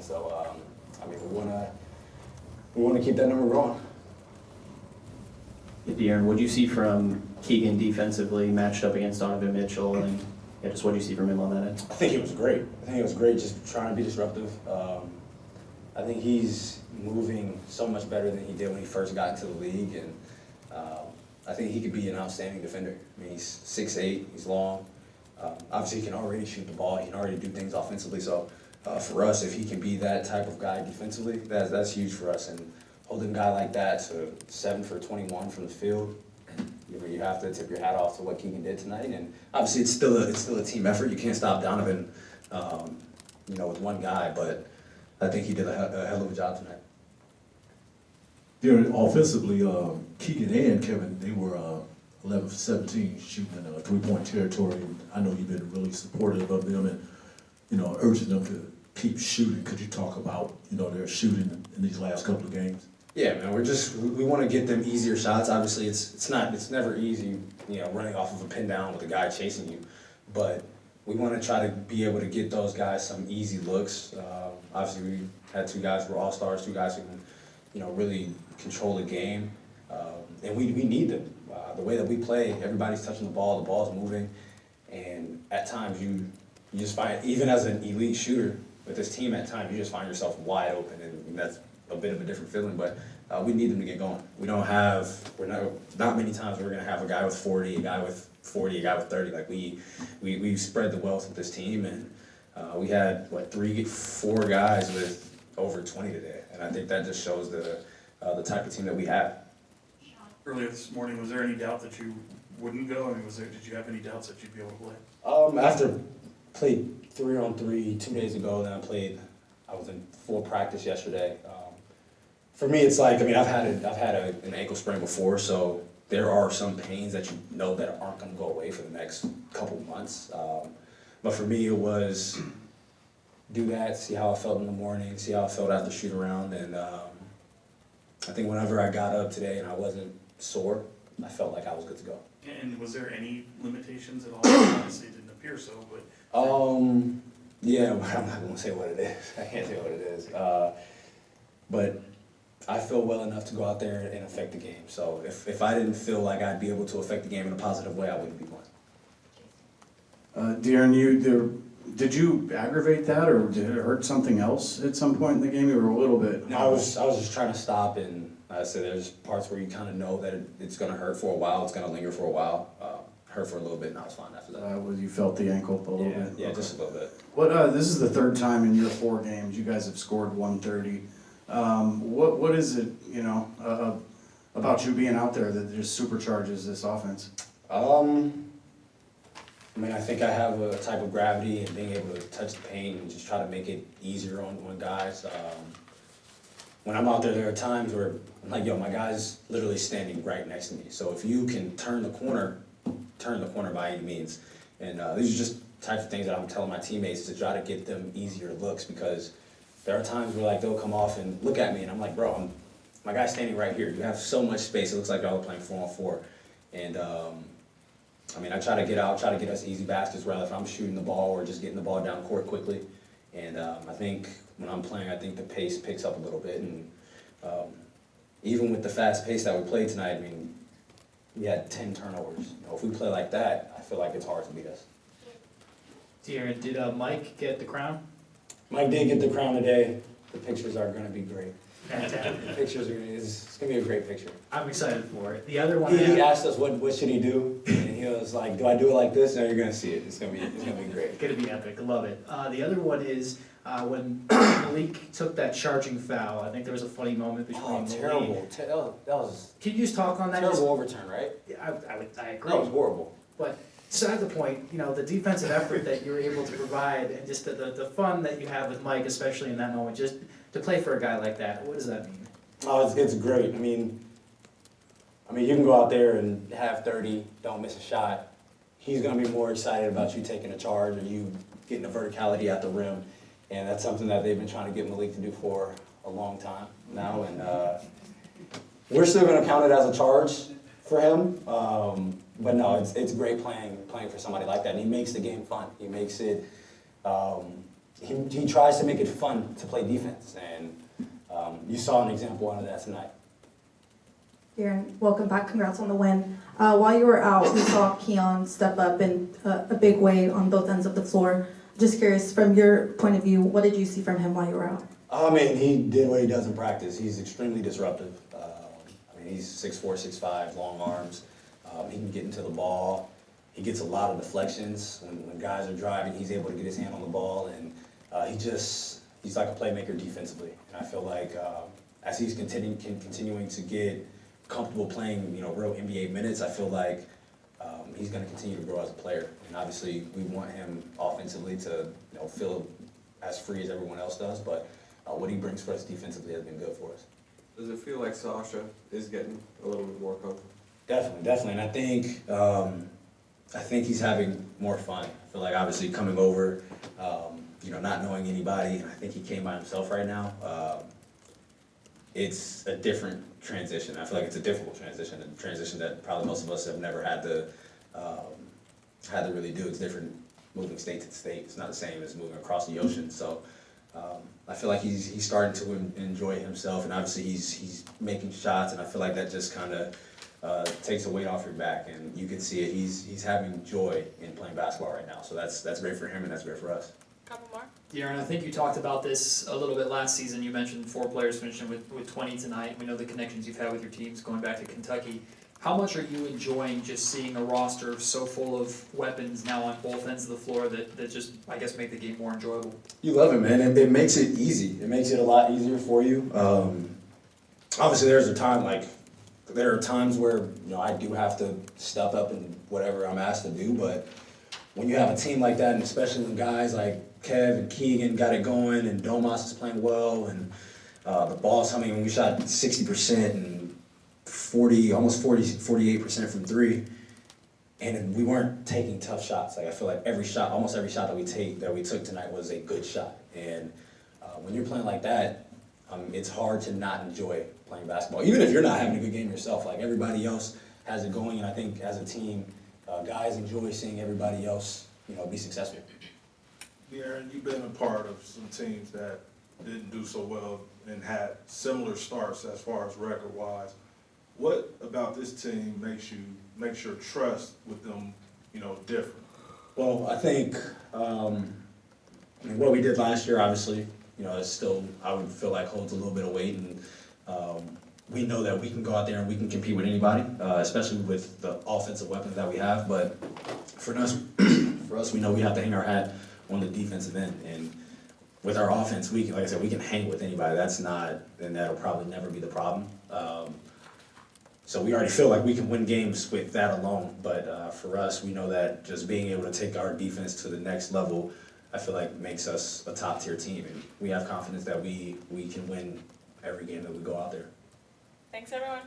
So, I mean, we wanna keep that number going. Yeah, De'Aaron, what do you see from Keegan defensively matched up against Donovan Mitchell, and yeah, just what do you see from him on that end? I think it was great. Just trying to be disruptive. I think he's moving so much better than he did when he first got into the league, and I think he could be an outstanding defender. I mean, he's 6'8", he's long. Obviously, he can already shoot the ball. He can already do things offensively. So for us, if he can be that type of guy defensively, that's huge for us. And holding a guy like that to 7 for 21 from the field, you have to tip your hat off to what Keegan did tonight. And obviously, it's still a team effort. You can't stop Donovan, with one guy. But I think he did a hell of a job tonight. During offensively, Keegan and Kevin, they were 11 for 17 shooting in three-point territory. I know you've been really supportive of them and, urging them to keep shooting. Could you talk about, their shooting in these last couple of games? Yeah, man, we want to get them easier shots. Obviously, it's never easy, running off of a pin down with a guy chasing you, but we want to try to be able to get those guys some easy looks. Obviously, we had two guys who were all-stars, two guys who can, really control the game, and we need them. The way that we play, everybody's touching the ball's moving, and at times you just find, even as an elite shooter with this team, at times you just find yourself wide open, and that's a bit of a different feeling, but we need them to get going. Not many times we're gonna have a guy with 40, a guy with 40, a guy with 30. Like we spread the wealth with this team, and we had 4 guys with over 20 today, and I think that just shows the type of team that we have. Earlier this morning, was there any doubt that you wouldn't go? I mean, did you have any doubts that you'd be able to play? After played 3-on-3 2 days ago, then I was in full practice yesterday. For me, it's like, I mean, I've had an ankle sprain before, so there are some pains that that aren't going to go away for the next couple months. But for me, it was do that, see how I felt in the morning, see how I felt after shoot around, and I think whenever I got up today and I wasn't sore, I felt like I was good to go. And was there any limitations at all? Obviously, it didn't appear so, but... Yeah, but I'm not going to say what it is. I can't say what it is. But I feel well enough to go out there and affect the game. So if I didn't feel like I'd be able to affect the game in a positive way, I wouldn't be playing. De'Aaron, did you aggravate that, or did it hurt something else at some point in the game? You were a little bit... No, I was just trying to stop, and I said there's parts where you kind of know that it's going to hurt for a while, it's going to linger for a while. Hurt for a little bit, and I was fine after that. You felt the ankle a little bit? Yeah, okay. Just a little bit. This is the third time in your 4 games you guys have scored 130. What is it, about you being out there that just supercharges this offense? I mean, I think I have a type of gravity and being able to touch the paint and just try to make it easier on guys. When I'm out there are times where I'm like, my guy's literally standing right next to me. So if you can turn the corner by any means. And these are just types of things that I'm telling my teammates to try to get them easier looks, because there are times where they'll come off and look at me and I'm like, bro, my guy's standing right here. You have so much space. It looks like y'all are playing 4-on-4. And I try to get out, try to get us easy baskets, whether if I'm shooting the ball or just getting the ball down court quickly. And I think when I'm playing, I think the pace picks up a little bit. And even with the fast pace that we played tonight, I mean, we had 10 turnovers. If we play like that, I feel like it's hard to beat us. De'Aaron, did Mike get the crown? Mike did get the crown today. The pictures are going to be great. The pictures it's going to be a great picture. I'm excited for it. The other one... He asked us what should he do, and he was like, do I do it like this? No, you're going to see it. It's going to be great. It's going to be epic. Love it. The other one is when Malik took that charging foul. I think there was a funny moment between Malik. Terrible. That was Can you just talk on that? Terrible overturn, right? I agree. That was horrible. But beside the point, the defensive effort that you're able to provide, and just the fun that you have with Mike, especially in that moment, just to play for a guy like that, what does that mean? Oh, it's great. I mean, you can go out there and have 30, don't miss a shot. He's going to be more excited about you taking a charge or you getting a verticality at the rim. And that's something that they've been trying to get Malik to do for a long time now. And we're still going to count it as a charge for him. But no, it's great playing for somebody like that. And he makes the game fun. He makes it he tries to make it fun to play defense, and you saw an example out of that tonight. Aaron, welcome back. Congrats on the win. While you were out, we saw Keon step up in a big way on both ends of the floor. Just curious, from your point of view, what did you see from him while you were out? I mean, he did what he does in practice. He's extremely disruptive. He's 6'4", 6'5", long arms. He can get into the ball. He gets a lot of deflections. When guys are driving, he's able to get his hand on the ball, and he's like a playmaker defensively. And I feel like as he's continuing to get comfortable playing, real NBA minutes, I feel like he's going to continue to grow as a player. And obviously, we want him offensively to feel as free as everyone else does, but what he brings for us defensively has been good for us. Does it feel like Sasha is getting a little bit more comfortable? Definitely, and I think he's having more fun. I feel like obviously coming over, not knowing anybody. I think he came by himself right now. It's a different transition. I feel like it's a difficult transition, a transition that probably most of us have never had to really do. It's different moving state to state. It's not the same as moving across the ocean. So I feel like he's starting to enjoy himself, and obviously he's making shots, and I feel like that just kind of takes a weight off your back, and you can see it. He's having joy in playing basketball right now. So that's great for him, and that's great for us. Couple more. De'Aaron, I think you talked about this a little bit last season. You mentioned 4 players finishing with 20 tonight. We know the connections you've had with your teams going back to Kentucky. How much are you enjoying just seeing a roster so full of weapons now on both ends of the floor that just, I guess, make the game more enjoyable? You love it, man. It makes it easy. It makes it a lot easier for you. Obviously, there are times where I do have to step up in whatever I'm asked to do, but when you have a team like that, and especially when guys like Kev and Keegan got it going, and Domas is playing well, and the ball's coming, and we shot 60% and 48% from 3, and we weren't taking tough shots. Like I feel like almost every shot that we took tonight was a good shot. And when you're playing like that, it's hard to not enjoy playing basketball, even if you're not having a good game yourself. Like everybody else has it going, and I think as a team, guys enjoy seeing everybody else, be successful. Aaron, you've been a part of some teams that didn't do so well and had similar starts as far as record-wise. What about this team makes your trust with them, different? Well, I think what we did last year, obviously, is still, I would feel like, holds a little bit of weight, and we know that we can go out there and we can compete with anybody, especially with the offensive weapons that we have. But for us, we know we have to hang our hat on the defensive end, and with our offense, like I said, we can hang with anybody. And that'll probably never be the problem. So we already feel like we can win games with that alone, but for us, we know that just being able to take our defense to the next level, I feel like makes us a top-tier team, and we have confidence that we can win every game that we go out there. Thanks, everyone.